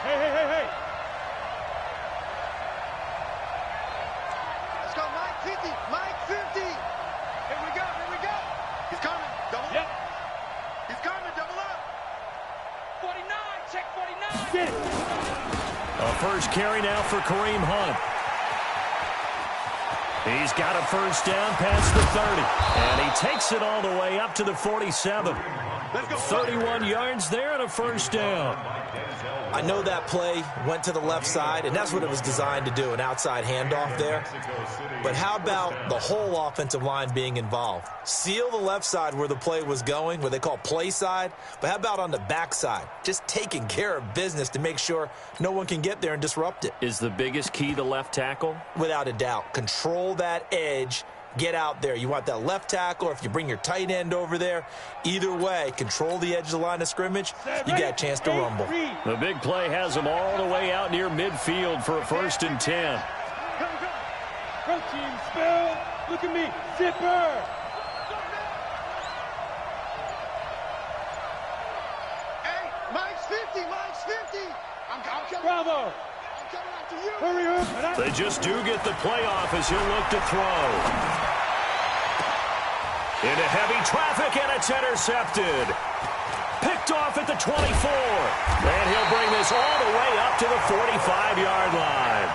hey. Let's go, Mike 50. Mike 50. Here we go. He's coming. Double. Yep. He's coming. Double up. 49. Check 49. Get it. A first carry now for Kareem Hunt. He's got a first down past the 30. And he takes it all the way up to the 47. 31 yards there and a first down. I know that play went to the left side, and that's what it was designed to do, an outside handoff there. But how about the whole offensive line being involved? Seal the left side where the play was going, what they call play side. But how about on the back side? Just taking care of business to make sure no one can get there and disrupt it. Is the biggest key the left tackle? Without a doubt. Control that edge. Get out there. You want that left tackle, or if you bring your tight end over there, either way, control the edge of the line of scrimmage, you got a chance to rumble. The big play has them all the way out near midfield for a 1st and 10. Go team, spell. Look at me. Zipper. Hey, Mike's 50. I'm coming. Bravo. I'm coming after you. Hurry up. They just do get the playoff as he'll look to throw. Into heavy traffic, and it's intercepted. Picked off at the 24. And he'll bring this all the way up to the 45-yard line.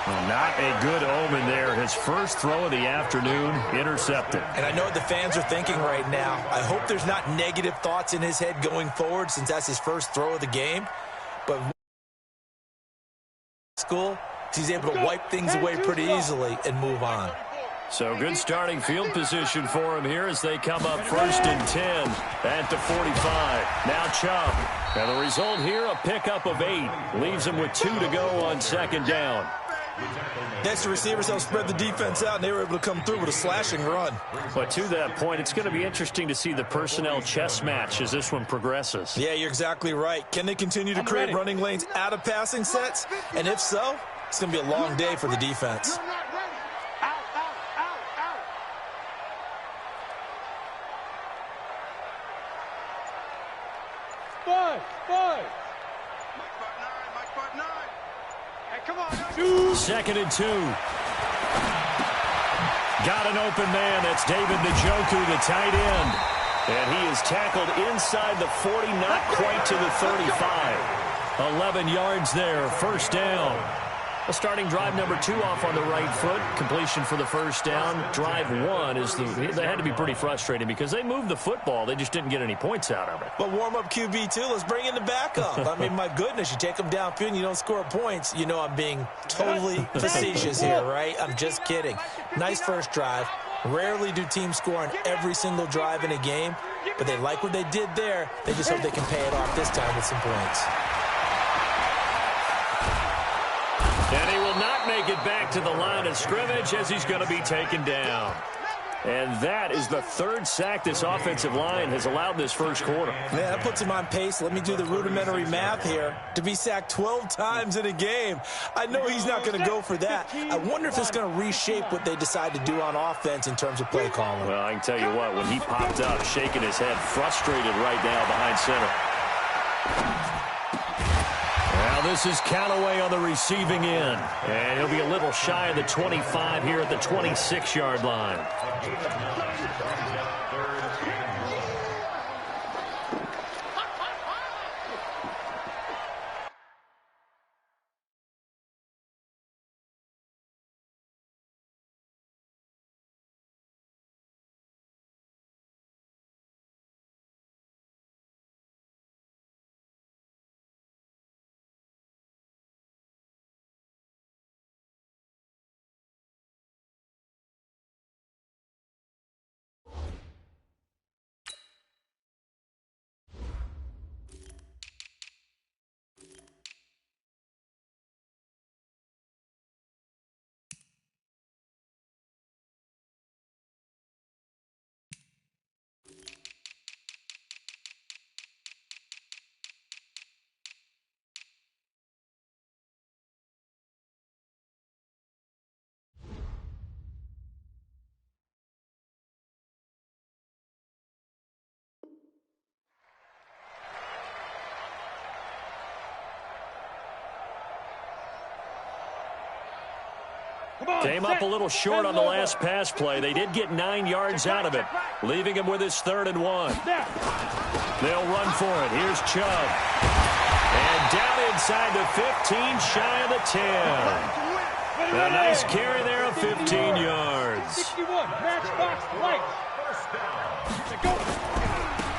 Well, not a good omen there. His first throw of the afternoon, intercepted. And I know what the fans are thinking right now. I hope there's not negative thoughts in his head going forward since that's his first throw of the game. But school, he's able to wipe things away pretty easily and move on. So good starting field position for him here as they come up 1st and 10 at the 45. Now Chubb. And the result here, a pickup of 8. Leaves him with 2 to go on 2nd down. Next, the receivers helped spread the defense out, and they were able to come through with a slashing run. But to that point, it's going to be interesting to see the personnel chess match as this one progresses. Yeah, you're exactly right. Can they continue to create running lanes out of passing sets? And if so, it's going to be a long day for the defense. Five. Mike 9. Hey, come on. 2nd and 2. Got an open man. That's David Njoku, the tight end. And he is tackled inside the 40, not quite to the 35. 11 yards there, 1st down. A starting drive number 2 off on the right foot. Completion for the 1st down. Drive 1 is they had to be pretty frustrating because they moved the football. They just didn't get any points out of it. But warm-up QB, too. Let's bring in the backup. I mean, my goodness, you take them downfield and you don't score points. You know I'm being totally facetious here, right? I'm just kidding. Nice first drive. Rarely do teams score on every single drive in a game, but they like what they did there. They just hope they can pay it off this time with some points. And he will not make it back to the line of scrimmage as he's going to be taken down. And that is the 3rd sack this offensive line has allowed this first quarter. Man, that puts him on pace. Let me do the rudimentary math here. To be sacked 12 times in a game, I know he's not going to go for that. I wonder if it's going to reshape what they decide to do on offense in terms of play calling. Well, I can tell you what, when he popped up, shaking his head, frustrated right now behind center. Now this is Callaway on the receiving end. And he'll be a little shy of the 25 here at the 26-yard line. Came up a little short on the last pass play. They did get 9 yards out of it, leaving him with his 3rd and 1. They'll run for it. Here's Chubb. And down inside the 15, shy of the 10. A nice carry there of 15 yards. 61, matchbox light.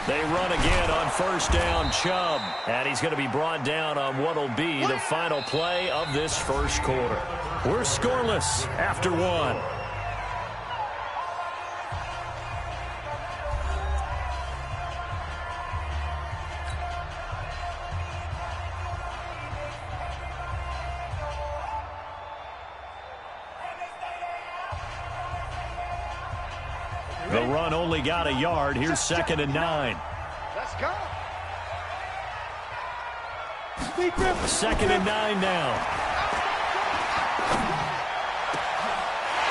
They run again on 1st down, Chubb. And he's going to be brought down on what will be the final play of this 1st quarter. We're scoreless after 1. The run only got a yard. Here's 2nd and 9. Let's go. 2nd and 9 now.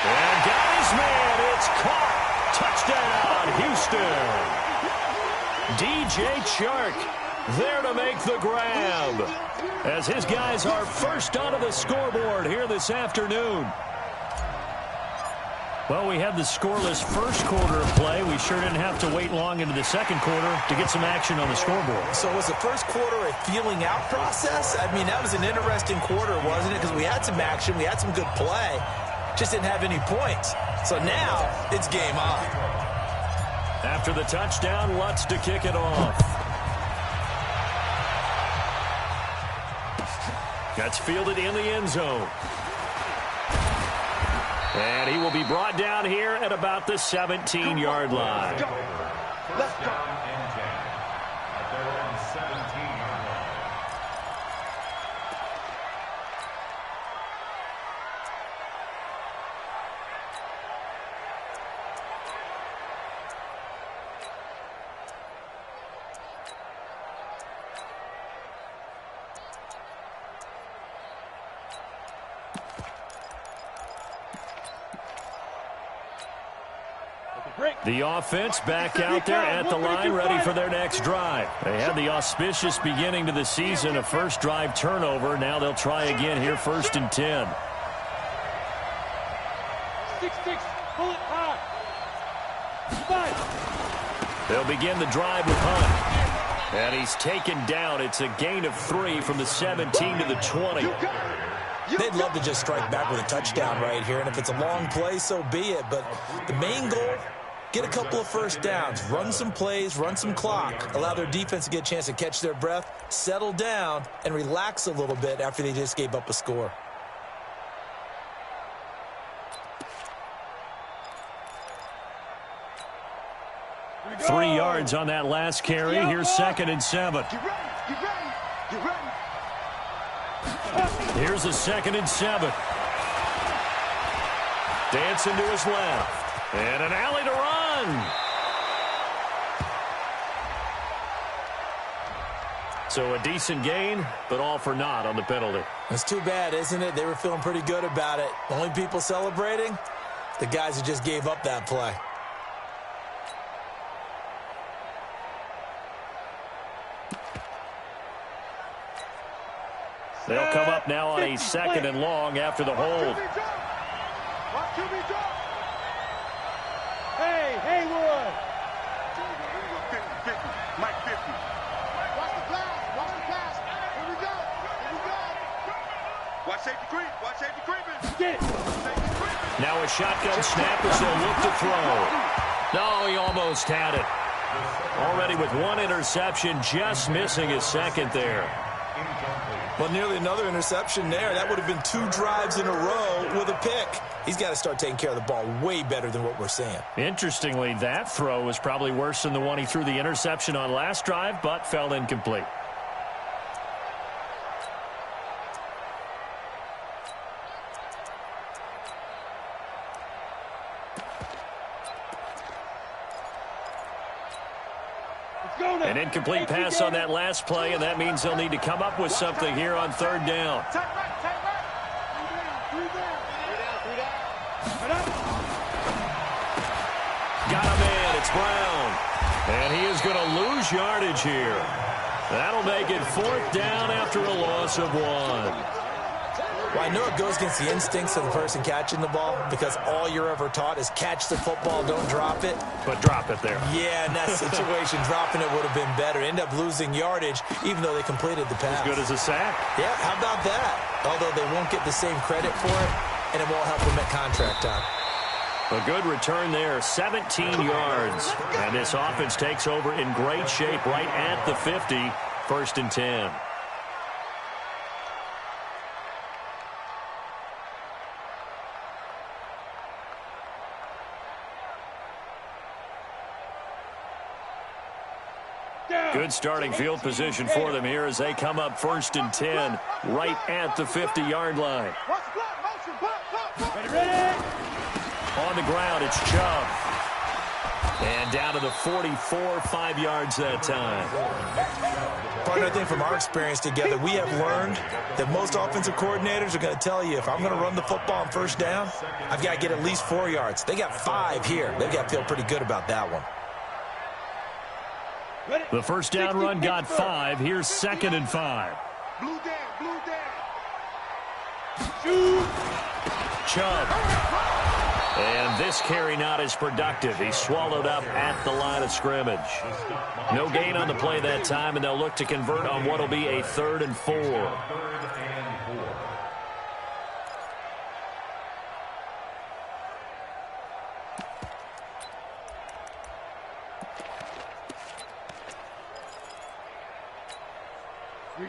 And got his man. It's caught. Touchdown, Houston. DJ Chark there to make the grab, as his guys are first onto the scoreboard here this afternoon. Well, we had the scoreless 1st quarter of play. We sure didn't have to wait long into the 2nd quarter to get some action on the scoreboard. So was the 1st quarter a feeling out process? I mean, that was an interesting quarter, wasn't it? Because we had some action, we had some good play, just didn't have any points. So now it's game on. After the touchdown, Lutz to kick it off. That's fielded in the end zone. And he will be brought down here at about the 17-yard line. Let's go. The offense back out there at the line, ready for their next drive. They had the auspicious beginning to the season, a 1st drive turnover. Now they'll try again here, 1st and 10. 6-6, pull it high. 5. They'll begin the drive with Hunt. And he's taken down. It's a gain of 3 from the 17 to the 20. They'd love to just strike back with a touchdown right here, and if it's a long play, so be it. But the main goal, get a couple of 1st downs, run some plays, run some clock, allow their defense to get a chance to catch their breath, settle down, and relax a little bit after they just gave up a score. Three yards on that last carry. Here's 2nd and 7. Get ready, get ready, get ready. Here's a 2nd and 7. Dancing to his left. And an alley to run. So a decent gain, but all for naught on the penalty. It's too bad, isn't it? They were feeling pretty good about it. Only people celebrating, the guys who just gave up that play. They'll come up now on a 2nd and long after the hold. Hey, Haywood. Mike 50. Watch the pass. Watch the pass. Here we go. Here we go. Watch safety creep. Watch safety creeping. Get it. Safety creeping. Now a shotgun snap as they'll look to throw. No, he almost had it. Already with 1 interception, just missing his 2nd there. Well, nearly another interception there. That would have been 2 drives in a row with a pick. He's got to start taking care of the ball way better than what we're seeing. Interestingly, that throw was probably worse than the one he threw the interception on last drive, but fell incomplete. An incomplete pass on that last play, and that means they'll need to come up with something here on 3rd down. Got a man, it's Brown. And he is going to lose yardage here. That'll make it 4th down after a loss of 1. Well, I know it goes against the instincts of the person catching the ball because all you're ever taught is catch the football, don't drop it. But drop it there. Yeah, in that situation, dropping it would have been better. End up losing yardage, even though they completed the pass. As good as a sack. Yeah, how about that? Although they won't get the same credit for it, and it won't help them at contract time. A good return there, 17 yards. And this offense takes over in great shape right at the 50, 1st and 10. Good starting field position for them here as they come up 1st and 10 right at the 50-yard line. Ready. On the ground, it's Chubb. And down to the 44, 5 yards that time. Partner, I think from our experience together, we have learned that most offensive coordinators are going to tell you, if I'm going to run the football on 1st down, I've got to get at least 4 yards. They got 5 here. They've got to feel pretty good about that one. The 1st down run got 5. Here's 2nd and 5. Blue down, blue down. Shoot. Chubb. And this carry not as productive. He's swallowed up at the line of scrimmage. No gain on the play that time, and they'll look to convert on what will be a 3rd and 4.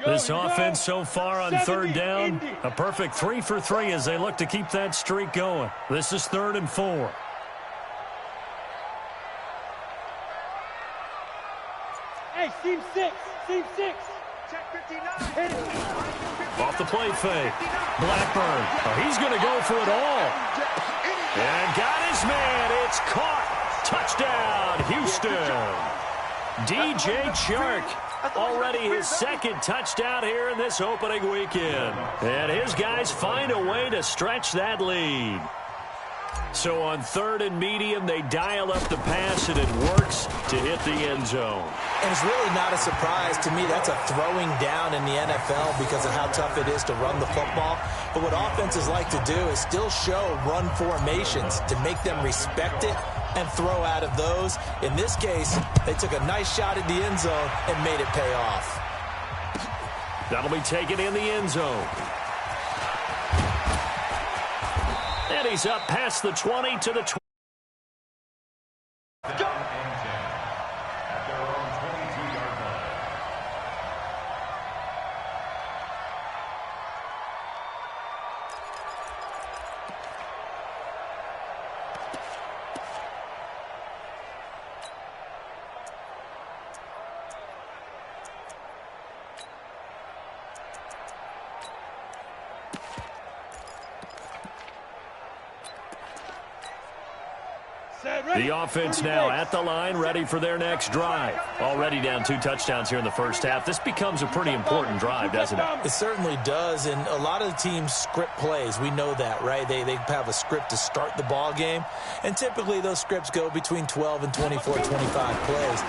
This offense so far on 3rd down, a perfect 3 for 3 as they look to keep that streak going. This is 3rd and 4. Hey, seam 6. Seam 6. Check 59. Hit it. Off the play fake. Blackburn. Oh, he's going to go for it all. And got his man. It's caught. Touchdown, Houston. DJ Chark. Already his 2nd touchdown here in this opening weekend. And his guys find a way to stretch that lead. So on 3rd and medium, they dial up the pass, and it works to hit the end zone. And it's really not a surprise to me. That's a throwing down in the NFL because of how tough it is to run the football. But what offenses like to do is still show run formations to make them respect it and throw out of those. In this case, they took a nice shot at the end zone and made it pay off. That'll be taken in the end zone. And he's up past the 20 to the 20. The offense now at the line, ready for their next drive. Already down 2 touchdowns here in the 1st half. This becomes a pretty important drive, doesn't it? It certainly does, and a lot of the teams script plays. We know that, right? They have a script to start the ball game, and typically those scripts go between 12 and 24, 25 plays.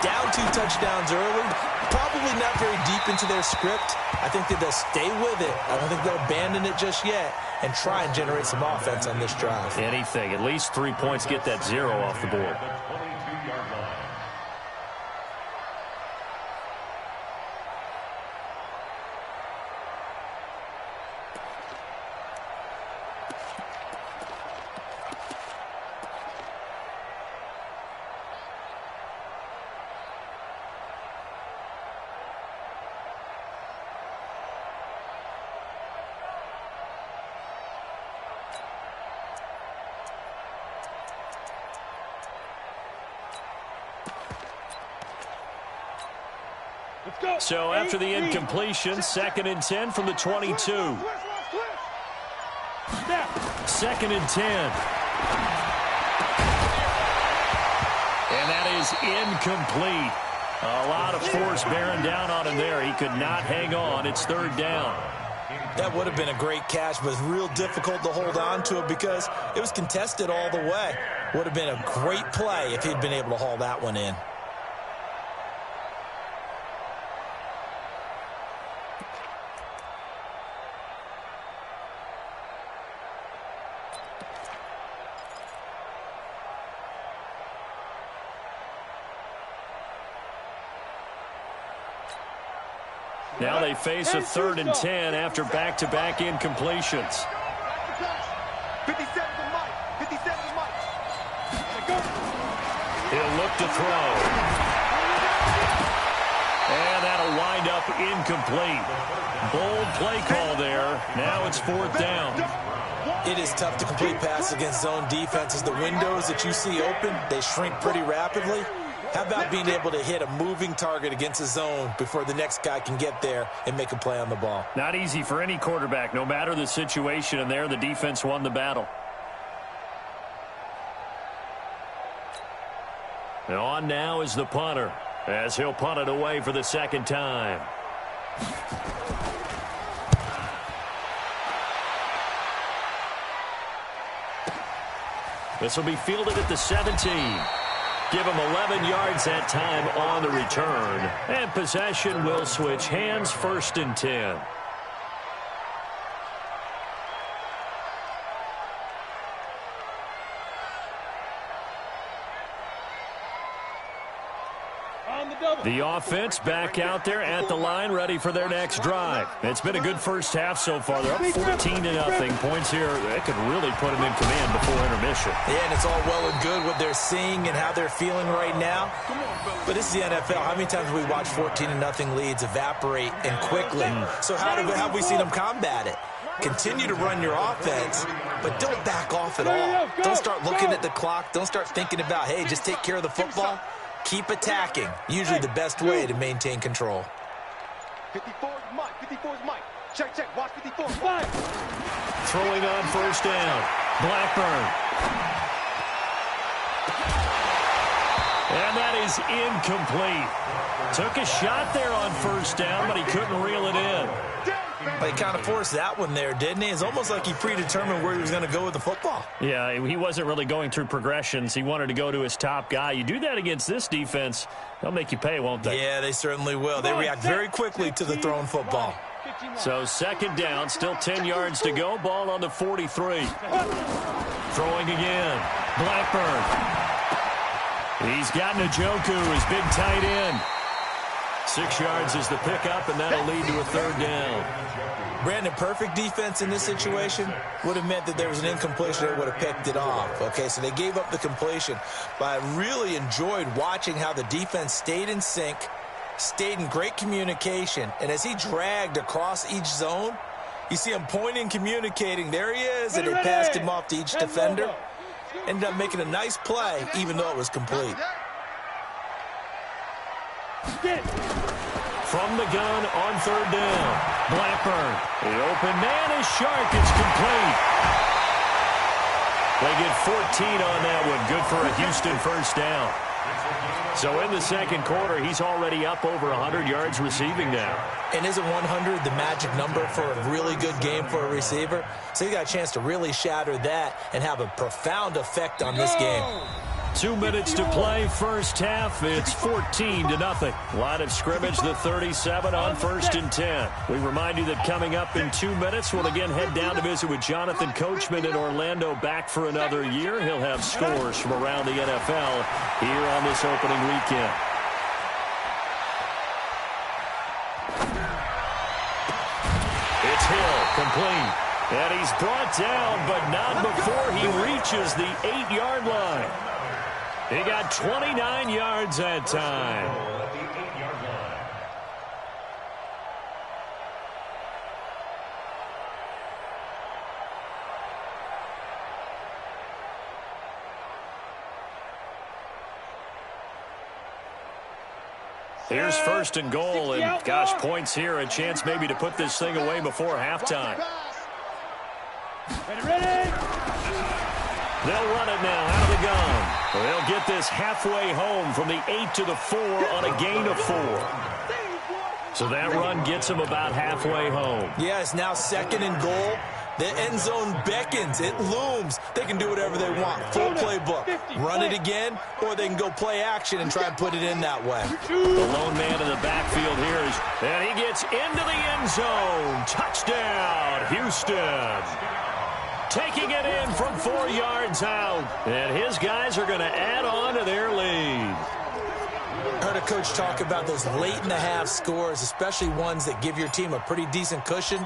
Down 2 touchdowns early, probably not very deep into their script. I think that they'll stay with it. I don't think they'll abandon it just yet and try and generate some offense on this drive. Anything. At least 3 points, get that 0 off the board. So after the incompletion, 2nd and 10 from the 22. 2nd and 10. And that is incomplete. A lot of force bearing down on him there. He could not hang on. It's 3rd down. That would have been a great catch, but it's real difficult to hold on to it because it was contested all the way. Would have been a great play if he'd been able to haul that one in. Now they face a 3rd and 10 after back-to-back incompletions. 57 to Mike. 57 to Mike. He'll look to throw. And that'll wind up incomplete. Bold play call there. Now it's 4th down. It is tough to complete passes against zone defenses. The windows that you see open, they shrink pretty rapidly. How about being able to hit a moving target against a zone before the next guy can get there and make a play on the ball? Not easy for any quarterback, no matter the situation, and there the defense won the battle. And on now is the punter, as he'll punt it away for the 2nd time. This will be fielded at the 17. Give him 11 yards that time on the return. And possession will switch hands, 1st and 10. The offense back out there at the line, ready for their next drive. It's been a good first half so far. They're up 14-0. Points here, they could really put them in command before intermission. Yeah, and it's all well and good what they're seeing and how they're feeling right now. But this is the NFL. How many times have we watched 14-0 leads evaporate and quickly? So how have we seen them combat it? Continue to run your offense, but don't back off at all. Don't start looking at the clock. Don't start thinking about, hey, just take care of the football. Keep attacking. Usually the best way to maintain control. 54 is Mike. 54 is Mike. Check. Watch 54. Mike. Throwing on 1st down. Blackburn. And that is incomplete. Took a shot there on 1st down, but he couldn't reel it in. He kind of forced that one there, didn't he? It's almost like he predetermined where he was going to go with the football. Yeah, he wasn't really going through progressions. He wanted to go to his top guy. You do that against this defense, they'll make you pay, won't they? Yeah, they certainly will. They react very quickly to the thrown football. So 2nd down, still 10 yards to go. Ball on the 43. Throwing again. Blackburn. He's got Njoku, his big tight end. 6 yards is the pickup, and that'll lead to a 3rd down. Brandon, perfect defense in this situation would have meant that there was an incompletion. They would have picked it off. Okay, so they gave up the completion. But I really enjoyed watching how the defense stayed in sync, stayed in great communication, and as he dragged across each zone, you see him pointing, communicating. There he is, and they passed him off to each defender. Ended up making a nice play, even though it was complete. From the gun on 3rd down. Blackburn. The open man is Shark. It's complete. They get 14 on that one. Good for a Houston 1st down. So in the 2nd quarter, he's already up over 100 yards receiving now. And isn't 100 the magic number for a really good game for a receiver? So he got a chance to really shatter that and have a profound effect on this game. 2 minutes to play, 1st half. It's 14-0. Line of scrimmage, the 37 on 1st and 10. We remind you that coming up in 2 minutes, we'll again head down to visit with Jonathan Coachman in Orlando, back for another year. He'll have scores from around the NFL here on this opening weekend. It's Hill, complete. And he's brought down, but not before he reaches the 8-yard line. He got 29 yards that time. Here's 1st and goal, and gosh, points here, a chance maybe to put this thing away before halftime. Ready? They'll run it now out of the gun. They'll get this halfway home from the 8 to the 4 on a gain of 4. So that run gets them about halfway home. Yeah, it's now 2nd and goal. The end zone beckons. It looms. They can do whatever they want. Full playbook. Run it again, or they can go play action and try and put it in that way. The lone man in the backfield here is, and he gets into the end zone. Touchdown, Houston. Taking it in from 4 yards out. And his guys are going to add on to their lead. Heard a Coach talk about those late-in-the-half scores, especially ones that give your team a pretty decent cushion.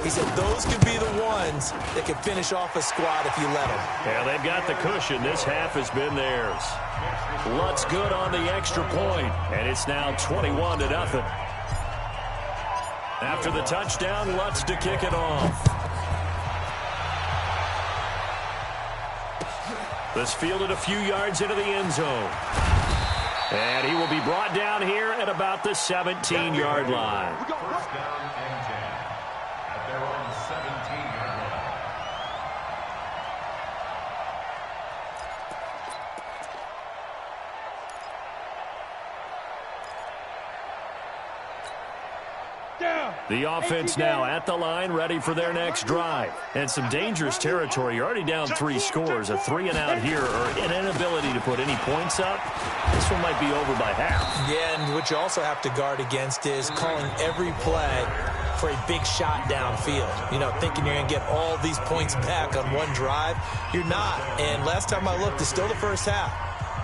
He said those could be the ones that can finish off a squad if you let them. Yeah, they've got the cushion. This half has been theirs. Lutz good on the extra point, and it's now 21-0. After the touchdown, Lutz to kick it off. This fielded a few yards into the end zone. And he will be brought down here at about the 17-yard line. First down and 10 at their own 17-yard line. The offense now at the line, ready for their next drive. And some dangerous territory. You're already down 3 scores. A 3-and-out here, or an inability to put any points up. This one might be over by half. Yeah, and what you also have to guard against is calling every play for a big shot downfield. You know, thinking you're going to get all these points back on one drive. You're not. And last time I looked, it's still the first half.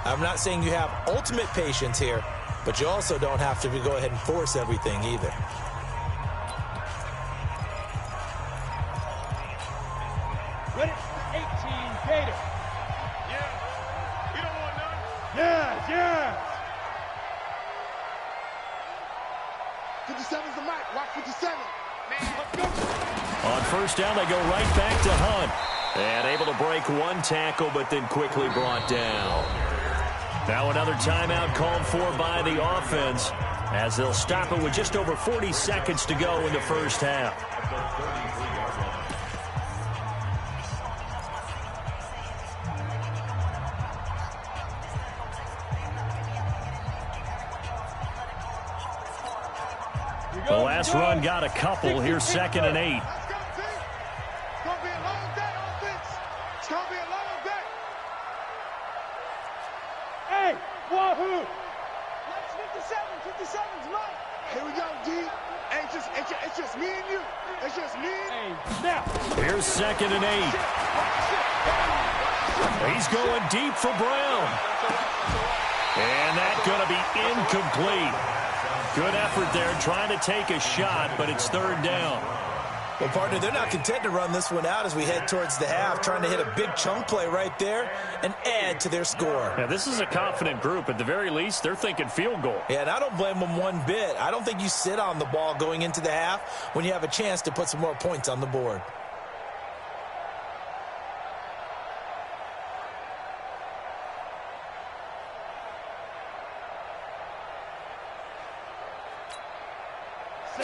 I'm not saying you have ultimate patience here, but you also don't have to go ahead and force everything either. Ready? 18, Gator. Yeah. We don't want none. Yes, yes. 57's the mic. Watch 57. Let's go. On first down, they go right back to Hunt. And able to break one tackle, but then quickly brought down. Now another timeout called for by the offense, as they'll stop it with just over 40 seconds to go in the first half. The last run got a couple. Here's 2nd and 8. It's going to be a long day, offense. It's going to be a long day. Hey, wahoo. That's 57's mine. Here we go, D. Hey, it's just me and you. It's just me and you. Hey, now. Here's 2nd and 8. He's going deep for Brown. And that's going to be incomplete. Good effort there, trying to take a shot, but it's 3rd down. Well, partner, they're not content to run this one out as we head towards the half, trying to hit a big chunk play right there and add to their score. Now, this is a confident group. At the very least, they're thinking field goal. Yeah, and I don't blame them one bit. I don't think you sit on the ball going into the half when you have a chance to put some more points on the board.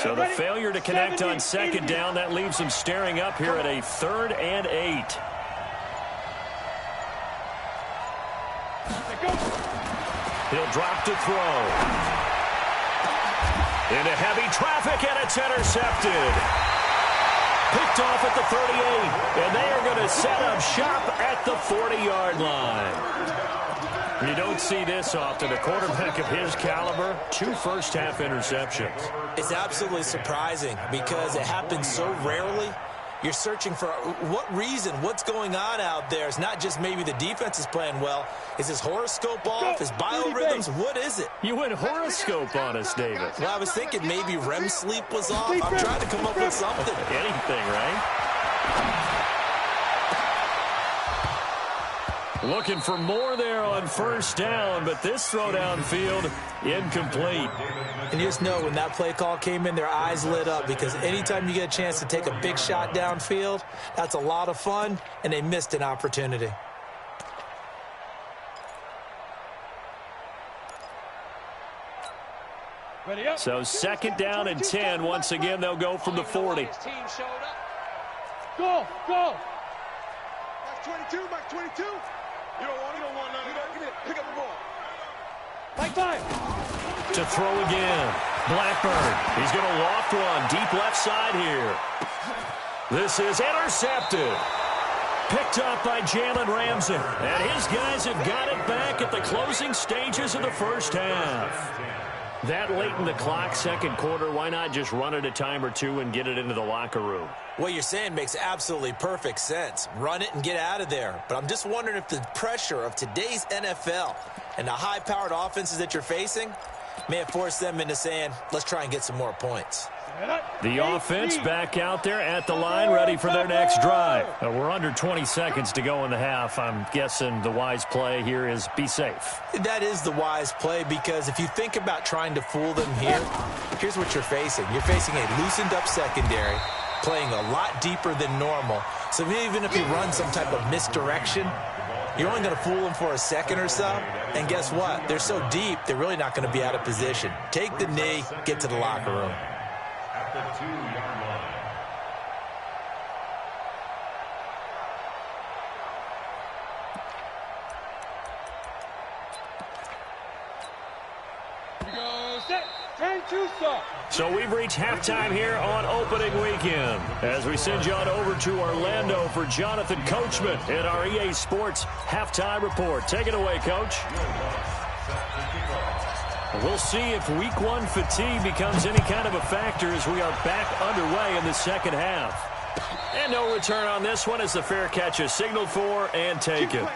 So the failure to connect on 2nd down, that leaves them staring up here at a 3rd and 8. He'll drop to throw. Into heavy traffic, and it's intercepted. Picked off at the 38, and they are going to set up shop at the 40-yard line. You don't see this often. A quarterback of his caliber, 2 first-half interceptions. It's absolutely surprising because it happens so rarely. You're searching for what reason, what's going on out there. It's not just maybe the defense is playing well. Is his horoscope off? His biorhythms? What is it? You went horoscope on us, David. Well, I was thinking maybe REM sleep was off. I'm trying to come up with something. Anything, right? Looking for more there on first down, but this throw downfield, incomplete. And you just know when that play call came in, their eyes lit up because anytime you get a chance to take a big shot downfield, that's a lot of fun, and they missed an opportunity. So 2nd down and 10. Once again, they'll go from the 40. Go, go. Max 22, Max 22. You don't want none. Come here, pick up the ball. Like 5. To throw again. Blackburn. He's going to loft one. Deep left side here. This is intercepted. Picked up by Jalen Ramsey. And his guys have got it back at the closing stages of the first half. That late in the clock, 2nd quarter, why not just run it a time or two and get it into the locker room? What you're saying makes absolutely perfect sense. Run it and get out of there. But I'm just wondering if the pressure of today's NFL and the high-powered offenses that you're facing, May have forced them into saying, let's try and get some more points. The offense back out there at the line, ready for their next drive. We're under 20 seconds to go in the half. I'm guessing the wise play here is be safe. That is the wise play, because if you think about trying to fool them here, here's what you're facing. You're facing a loosened-up secondary, playing a lot deeper than normal. So even if you run some type of misdirection, you're only going to fool them for a second or so. And guess what? They're so deep, they're really not going to be out of position. Take the knee, get to the locker room. At the 2-yard line. So we've reached halftime here on opening weekend as we send you on over to Orlando for Jonathan Coachman in our EA Sports halftime report. Take it away, Coach. We'll see if week one fatigue becomes any kind of a factor as we are back underway in the second half. And no return on this one as the fair catch is signaled for and taken.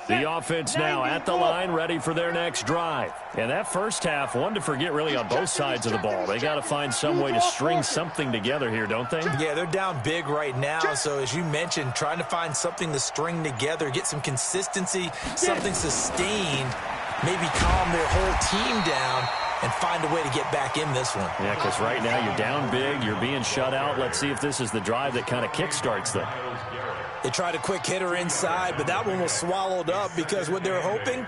The offense now at the line, ready for their next drive. And that first half, one to forget really on both sides of the ball. They got to find some way to string something together here, don't they? Yeah, they're down big right now. So as you mentioned, trying to find something to string together, get some consistency, something sustained, maybe calm their whole team down and find a way to get back in this one. Yeah, because right now you're down big, you're being shut out. Let's see if this is the drive that kind of kickstarts them. They tried a quick hitter inside, but that one was swallowed up because what they're hoping,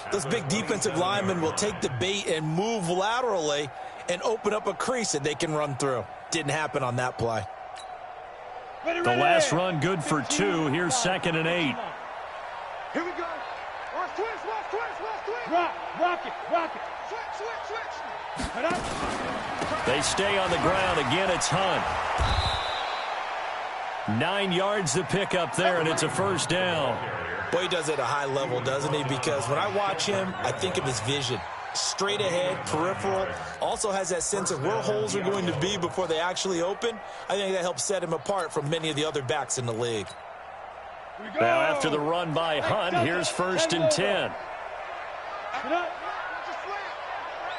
those big defensive linemen will take the bait and move laterally and open up a crease that they can run through. Didn't happen on that play. The last run good for 2. Here's 2nd and 8. Here we go. Watch twist. Rock it. Switch. They stay on the ground. Again, it's Hunt. 9 yards to pick up there, and it's a first down. Boy, he does it at a high level, doesn't he? Because when I watch him, I think of his vision. Straight ahead, peripheral. Also has that sense of where holes are going to be before they actually open. I think that helps set him apart from many of the other backs in the league. Now, after the run by Hunt, here's 1st and 10.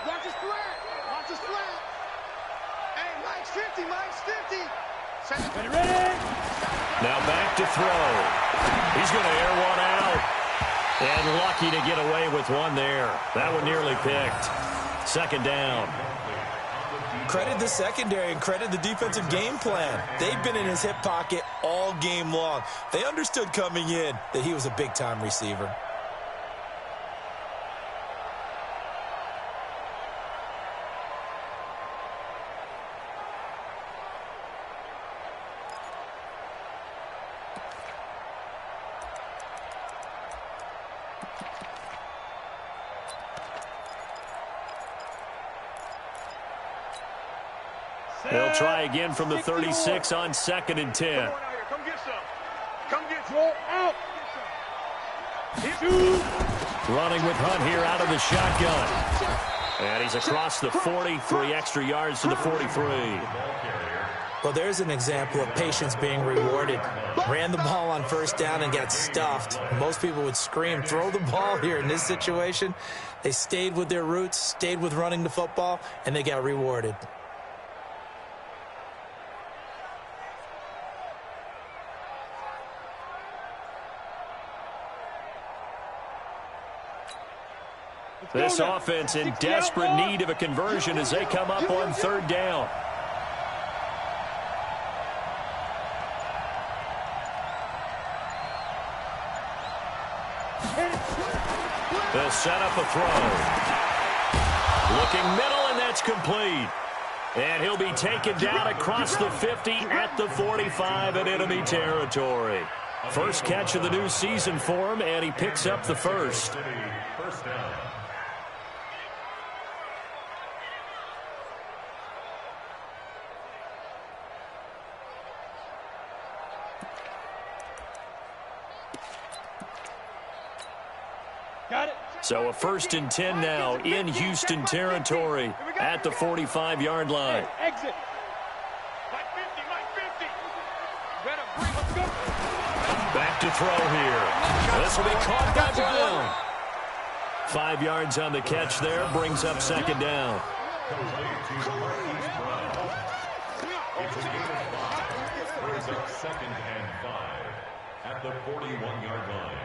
Watch his flat. Hey, Mike's 50. Now back to throw. He's going to air one out. And lucky to get away with one there. That one nearly picked. 2nd down. Credit the secondary and credit the defensive game plan. They've been in his hip pocket all game long. They understood coming in that he was a big-time receiver. They'll try again from the 36 on 2nd and 10. Come get some. Come get some. Roll out. Running with Hunt here out of the shotgun. And he's across the 40, 3 extra yards to the 43. Well, there's an example of patience being rewarded. Ran the ball on 1st down and got stuffed. Most people would scream, throw the ball here. In this situation, they stayed with their roots, stayed with running the football, and they got rewarded. This offense in desperate need of a conversion as they come up on 3rd down. They'll set up a throw. Looking middle, and that's complete. And he'll be taken down across the 50 at the 45 in enemy territory. First catch of the new season for him, and he picks up the first. First down. Got it. So a 1st and 10 now in Houston territory at the 45-yard line. Hey, exit. Mike 50, Mike 50. Better Let's go. Back to throw here. This will be caught back down. 5 yards on the catch there, brings up 2nd down. Brings up 2nd and 5 at the 41-yard line.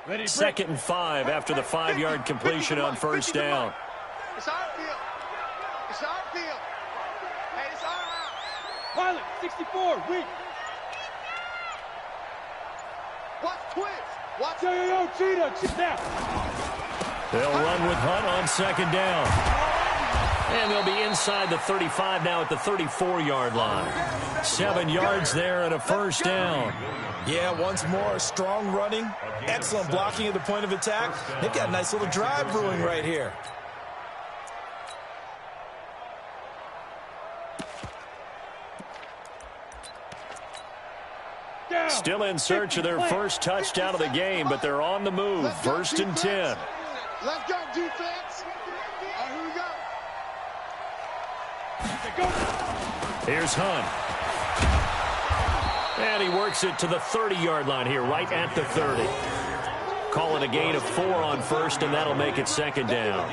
Ready, 2nd and 5 after the 5-yard completion on 1st down. It's our field. It's our field. Hey, it's our house. Pilot, 64, weak. Watch twins. Watch. Yo, cheetah, now. They'll run with Hunt on 2nd down. And they'll be inside the 35 now at the 34-yard line. 7 yards there and a 1st down. Yeah, once more, strong running, excellent blocking at the point of attack. They've got a nice little drive brewing right here. Still in search of their first touchdown of the game, but they're on the move. 1st and 10. Let's go, defense. All right, here we go. Here's Hunt. And he works it to the 30-yard line here, right at the 30. Call it a gain of 4 on 1st, and that'll make it 2nd down.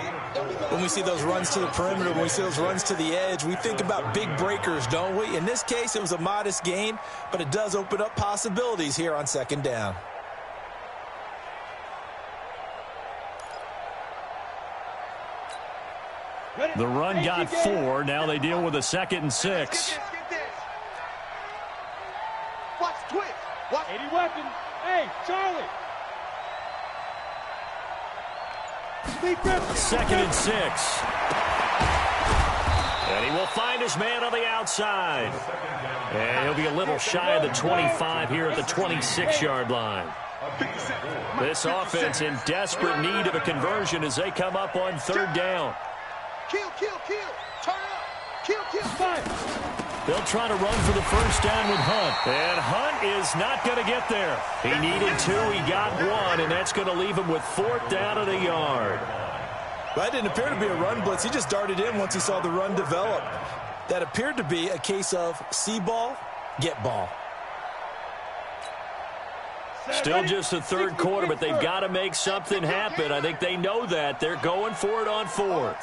When we see those runs to the perimeter, when we see those runs to the edge, we think about big breakers, don't we? In this case, it was a modest gain, but it does open up possibilities here on 2nd down. The run got 4. Now they deal with a 2nd and 6. Watch twins. Watch. 80 weapon. Hey, Charlie. 2nd and 6. And he will find his man on the outside. And he'll be a little shy of the 25 here at the 26-yard line. This offense in desperate need of a conversion as they come up on 3rd down. Kill. Turn up. Kill. 5. They'll try to run for the 1st down with Hunt. And Hunt is not going to get there. He needed 2. He got 1, and that's going to leave him with 4th down and a yard. That didn't appear to be a run blitz. He just darted in once he saw the run develop. That appeared to be a case of see ball, get ball. Still just the 3rd quarter, but they've got to make something happen. I think they know that. They're going for it on 4th.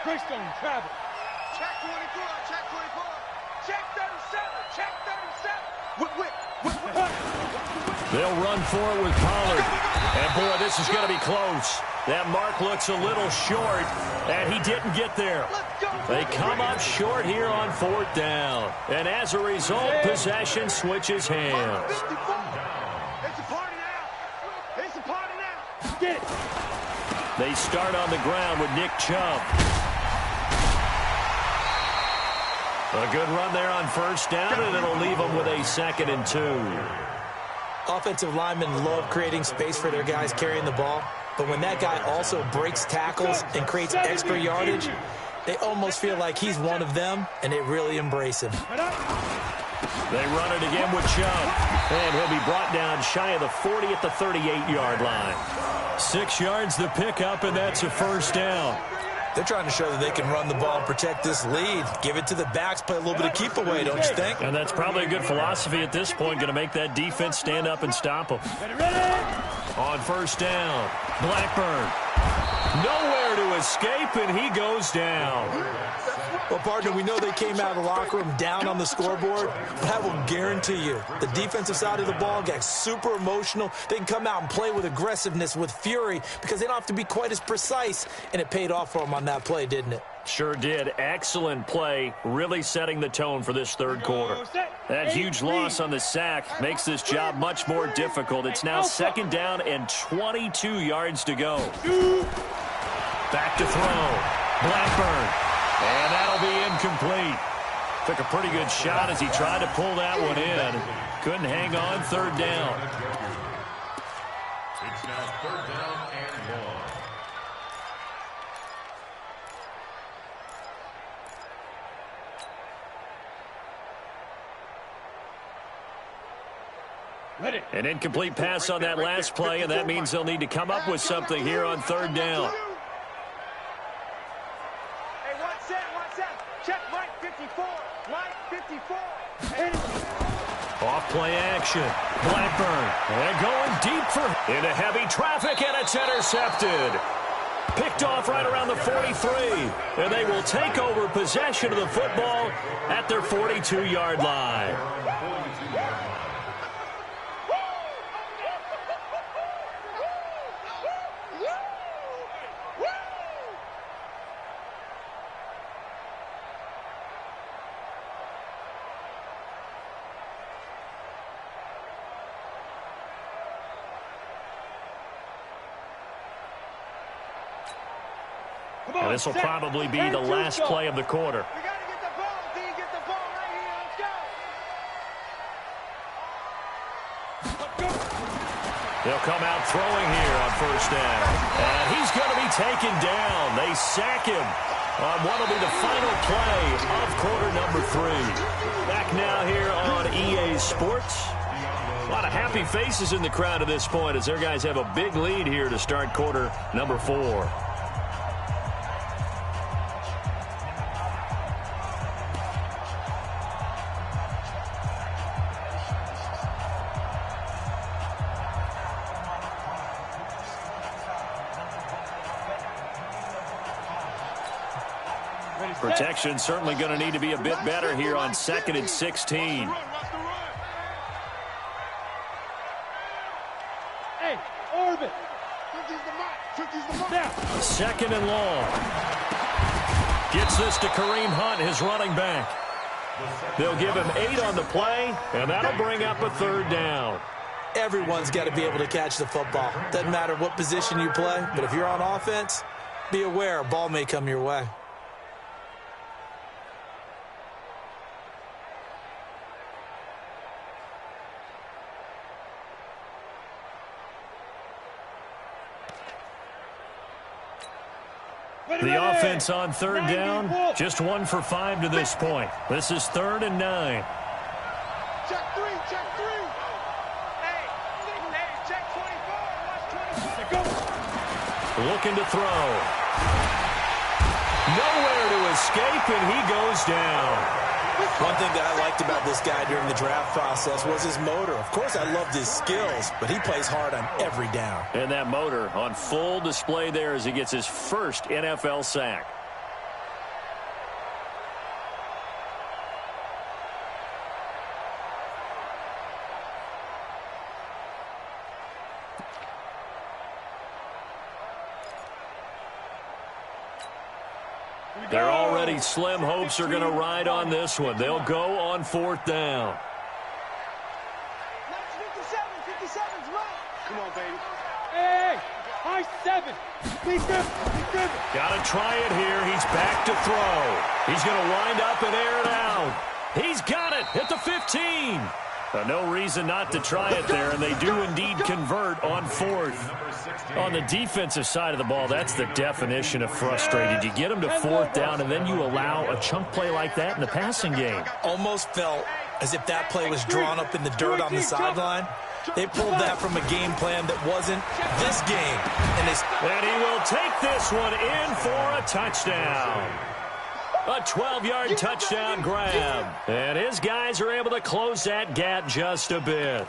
Greystone travel. Check 24. Check 24. Check 37. Check 37. They'll run for it with Pollard. And, boy, this is going to be close. That mark looks a little short, and he didn't get there. They come up short here on 4th down. And as a result, possession switches hands. It's a party now. It's a party now. Get it. They start on the ground with Nick Chubb. A good run there on 1st down, and it'll leave them with a 2nd and 2. Offensive linemen love creating space for their guys carrying the ball, but when that guy also breaks tackles and creates extra yardage, they almost feel like he's one of them, and they really embrace him. They run it again with Chubb, and he'll be brought down shy of the 40 at the 38-yard line. 6 yards the pickup, and that's a 1st down. They're trying to show that they can run the ball and protect this lead. Give it to the backs, play a little bit of keep away, don't you think? And that's probably a good philosophy at this point, going to make that defense stand up and stop them. On 1st down, Blackburn. Nowhere to escape, and he goes down. Well, partner, we know they came out of the locker room down on the scoreboard, but I will guarantee you the defensive side of the ball got super emotional. They can come out and play with aggressiveness, with fury, because they don't have to be quite as precise, and it paid off for them on that play, didn't it? Sure did. Excellent play, really setting the tone for this 3rd quarter. That huge loss on the sack makes this job much more difficult. It's now 2nd down and 22 yards to go. Back to throw. Blackburn. And that'll be incomplete. Took a pretty good shot as he tried to pull that one in. Couldn't hang on 3rd down. It's now Third down and 1. An incomplete pass on that last play, and that means they'll need to come up with something here on third down. Hey, 1 set. Check Mike 54. Mike 54. Off play action. Blackburn. And going deep into heavy traffic, and it's intercepted. Picked off right around the 43. And they will take over possession of the football at their 42-yard line. And this will probably be the last play of the quarter. We got to get the ball, D. Get the ball right here. Let's go. They'll come out throwing here on first down. And he's going to be taken down. They sack him on what will be the final play of quarter number 3. Back now here on EA Sports. A lot of happy faces in the crowd at this point as their guys have a big lead here to start quarter number 4. Protection certainly going to need to be a bit better here on 2nd and 16. Hey, Orbit. 2nd and long. Gets this to Kareem Hunt, his running back. They'll give him 8 on the play, and that'll bring up a third down. Everyone's got to be able to catch the football. Doesn't matter what position you play, but if you're on offense, be aware a ball may come your way. The offense on third down, just 1 for 5 to this point. This is 3rd and 9. Check 3. Hey, check 24. Watch 24. Looking to throw. Nowhere to escape, and he goes down. One thing that I liked about this guy during the draft process was his motor. Of course, I loved his skills, but he plays hard on every down. And that motor on full display there as he gets his first NFL sack. They're already slim hopes are going to ride on this one. They'll go on 4th down. 57's right. Come on, baby. Hey, high 7. Be good. Got to try it here. He's back to throw. He's going to wind up and air it out. He's got it at the 15. No reason not to try it there, and they do indeed convert on 4th. On the defensive side of the ball, that's the definition of frustrated. You get them to 4th down, and then you allow a chunk play like that in the passing game. Almost felt as if that play was drawn up in the dirt on the sideline. They pulled that from a game plan that wasn't this game. And he will take this one in for a touchdown. A 12-yard touchdown grab. And his guys are able to close that gap just a bit.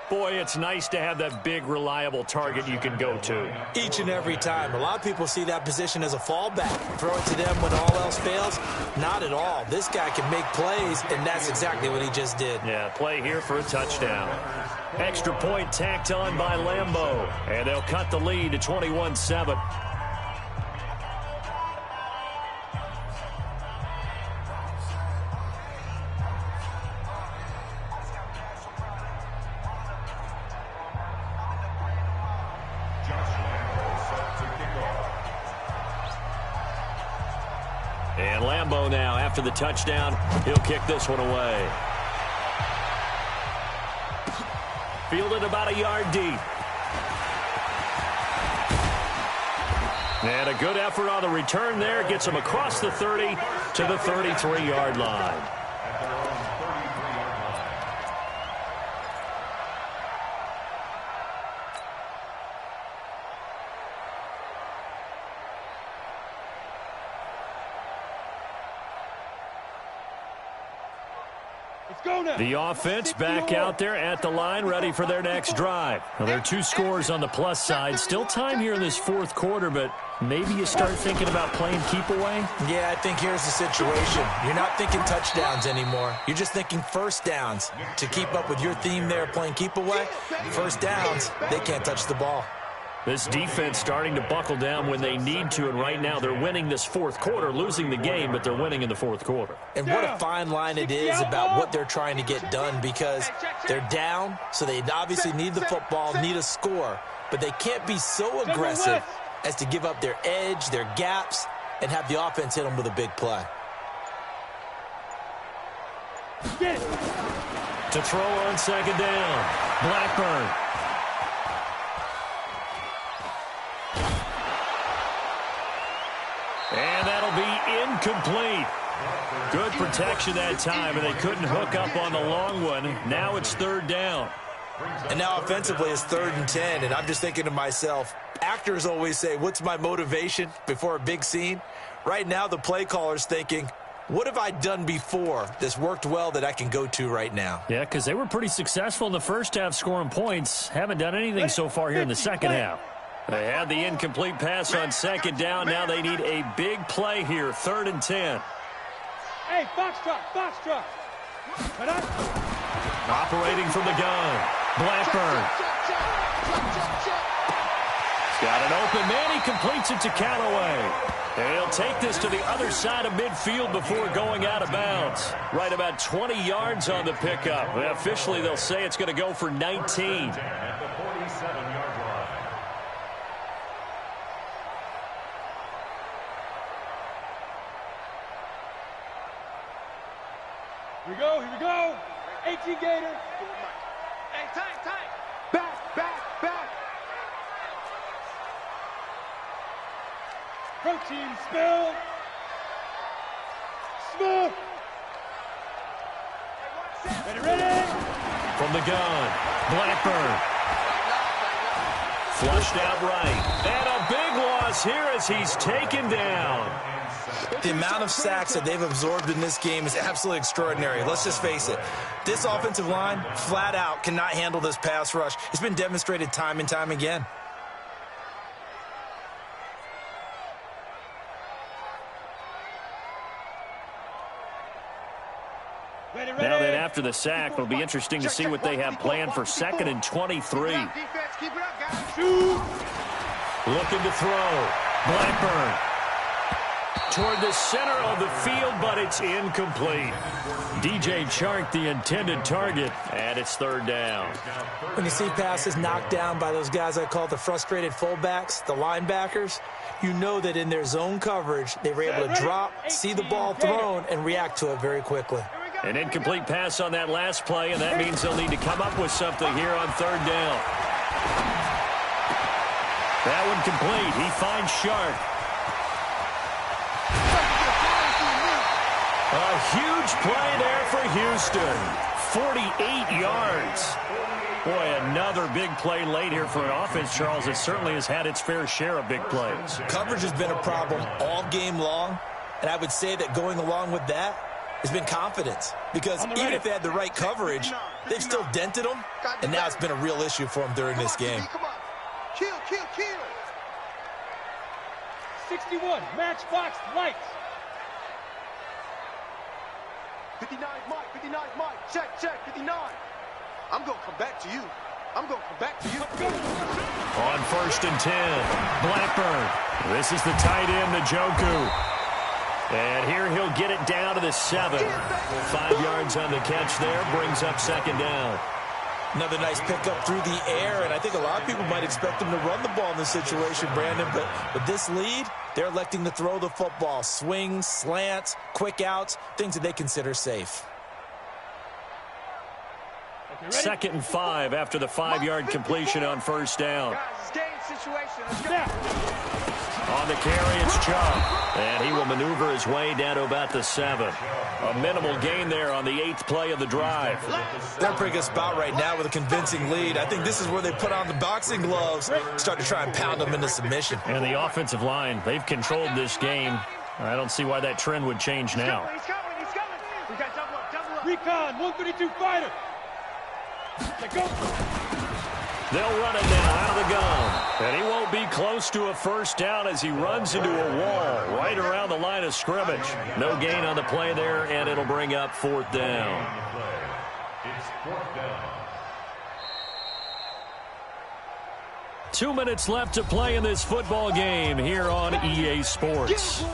Boy, it's nice to have that big, reliable target you can go to. Each and every time. A lot of people see that position as a fallback. Throw it to them when all else fails. Not at all. This guy can make plays, and that's exactly what he just did. Yeah, play here for a touchdown. Extra point tacked on by Lambeau. And they'll cut the lead to 21-7. And Lambeau now, after the touchdown, he'll kick this one away. Fielded about a yard deep. And a good effort on the return there. Gets him across the 30 to the 33-yard line. The offense back out there at the line, ready for their next drive. Well, there are 2 scores on the plus side. Still time here in this fourth quarter, but maybe you start thinking about playing keep away? Yeah, I think here's the situation. You're not thinking touchdowns anymore. You're just thinking first downs. To keep up with your theme there, playing keep away, first downs, they can't touch the ball. This defense starting to buckle down when they need to, and right now they're winning this fourth quarter, losing the game, but they're winning in the fourth quarter. And what a fine line it is about what they're trying to get done, because they're down, so they obviously need the football, need a score, but they can't be so aggressive as to give up their edge, their gaps, and have the offense hit them with a big play. To throw on second down, Blackburn. And that'll be incomplete. Good protection that time, and they couldn't hook up on the long one. Now it's third down. And now offensively it's 3rd and 10, and I'm just thinking to myself, actors always say, what's my motivation before a big scene? Right now the play caller's thinking, what have I done before that's worked well that I can go to right now? Yeah, because they were pretty successful in the first half scoring points. Haven't done anything so far here in the second half. They had the incomplete pass on second down. Now they need a big play here, 3rd and 10. Hey, box truck. Operating from the gun, Blackburn. He's got an open man. He completes it to Callaway. And he'll take this to the other side of midfield before going out of bounds. Right about 20 yards on the pickup. Officially, they'll say it's going to go for 19. Here we go. 18 Gator. Hey, time. Back. Protein spill. Smoke. Ready. From the gun, Blackburn. Flushed out right. And a big loss here as he's taken down. The amount of sacks that they've absorbed in this game is absolutely extraordinary. Let's just face it. This offensive line, flat out, cannot handle this pass rush. It's been demonstrated time and time again. Now that after the sack, it'll be interesting to see what they have planned for 2nd and 23. Looking to throw. Blackburn. Toward the center of the field, but it's incomplete. DJ Chark, the intended target, and it's 3rd down. When you see passes knocked down by those guys I call the frustrated fullbacks, the linebackers, you know that in their zone coverage, they were able to drop, see the ball thrown, and react to it very quickly. An incomplete pass on that last play, and that means they'll need to come up with something here on 3rd down. That one complete. He finds Chark. A huge play there for Houston. 48 yards. Boy, another big play late here for an offense, Charles, that certainly has had its fair share of big plays. Coverage has been a problem all game long, and I would say that going along with that has been confidence. Because even if they had the right coverage, they've still dented them, and now it's been a real issue for them during this game. Come on. Kill. 61, matchbox lights. 59 Mike. Check, 59. I'm going to come back to you. On 1st and 10, Blackburn. This is the tight end, Njoku. And here he'll get it down to the 7. 5 yards on the catch there, brings up 2nd down. Another nice pickup through the air, and I think a lot of people might expect them to run the ball in this situation, Brandon, but with this lead, they're electing to throw the football. Swings, slants, quick outs, things that they consider safe. 2nd and 5 after the 5-yard completion on 1st down. Guys, it's game situation. Let's go. On the carry, it's Chubb. And he will maneuver his way down to about the 7. A minimal gain there on the 8th play of the drive. They're in a pretty good spot right now with a convincing lead. I think this is where they put on the boxing gloves, start to try and pound them into submission. And the offensive line, they've controlled this game. I don't see why that trend would change now. He's coming. We got double up. Recon, 132 fighter. Let go. They'll run it now out of the gun. And he won't be close to a first down as he runs into a wall right around the line of scrimmage. No gain on the play there, and it'll bring up 4th down. It's 4th down. 2 minutes left to play in this football game here on EA Sports.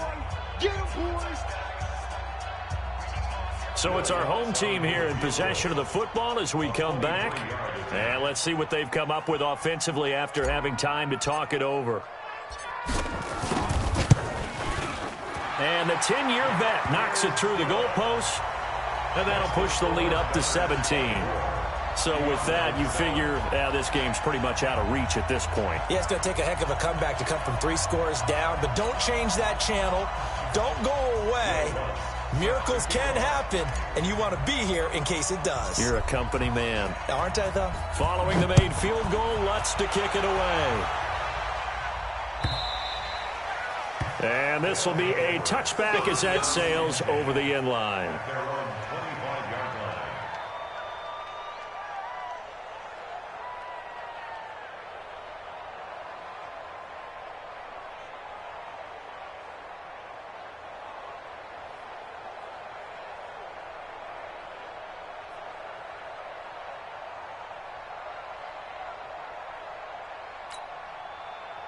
So it's our home team here in possession of the football as we come back. And let's see what they've come up with offensively after having time to talk it over. And the 10-year vet knocks it through the goalpost. And that'll push the lead up to 17. So with that, you figure this game's pretty much out of reach at this point. Yeah, it's going to take a heck of a comeback to come from 3 scores down. But don't change that channel. Don't go away. Miracles can happen, and you want to be here in case it does. You're a company man. Aren't I, though? Following the made field goal, Lutz to kick it away. And this will be a touchback as that sails over the end line.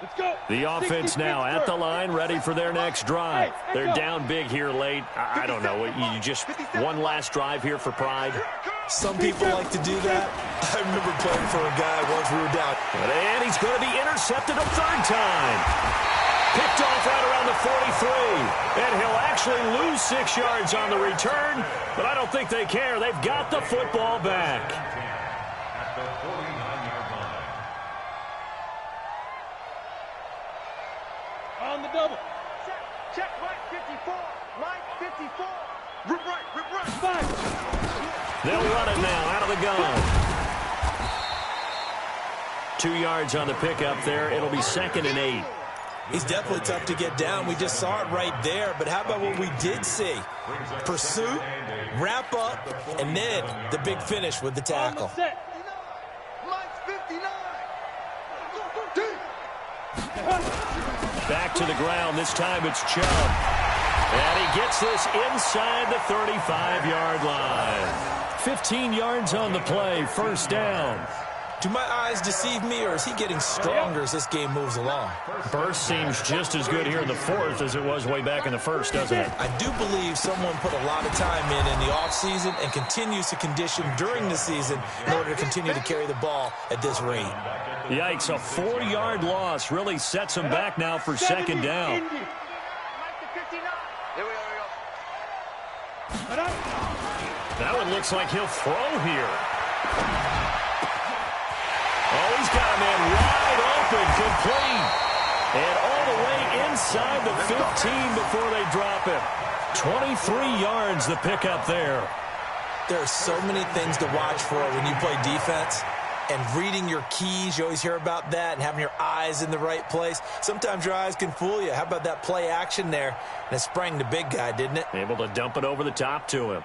Let's go. The offense now at the line, ready for their next drive. They're down big here late. I don't know. You just one last drive here for pride. Some people like to do that. I remember playing for a guy once we were down. And he's going to be intercepted a 3rd time. Picked off right around the 43. And he'll actually lose 6 yards on the return. But I don't think they care. They've got the football back. At the 49-yard line. On the double. Check Mike 54. Mike 54. Rip right. 5. They'll run it now out of the gun. 2 yards on the pickup there. It'll be 2nd and 8. He's definitely tough to get down. We just saw it right there. But how about what we did see? Pursuit, wrap up, and then the big finish with the tackle. Mike's 59. Back to the ground. This time it's Chubb. And he gets this inside the 35-yard line. 15 yards on the play. 1st down. Do my eyes deceive me, or is he getting stronger as this game moves along? Burst seems just as good here in the 4th as it was way back in the 1st, doesn't it? I do believe someone put a lot of time in the offseason and continues to condition during the season in order to continue to carry the ball at this rate. Yikes, a 4-yard loss really sets him back now for 2nd down. Mike to 59. Here we go. That one looks like he'll throw here. Oh, he's got a man wide open, complete. And all the way inside the 15 before they drop him. 23 yards the pickup there. There are so many things to watch for when you play defense. And reading your keys, you always hear about that, and having your eyes in the right place. Sometimes your eyes can fool you. How about that play action there? And it sprang the big guy, didn't it? Able to dump it over the top to him.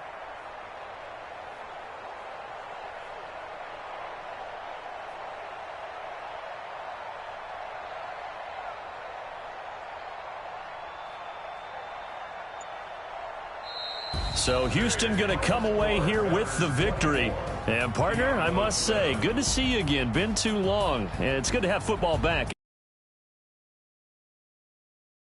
So Houston going to come away here with the victory. And partner, I must say, good to see you again. Been too long. And it's good to have football back.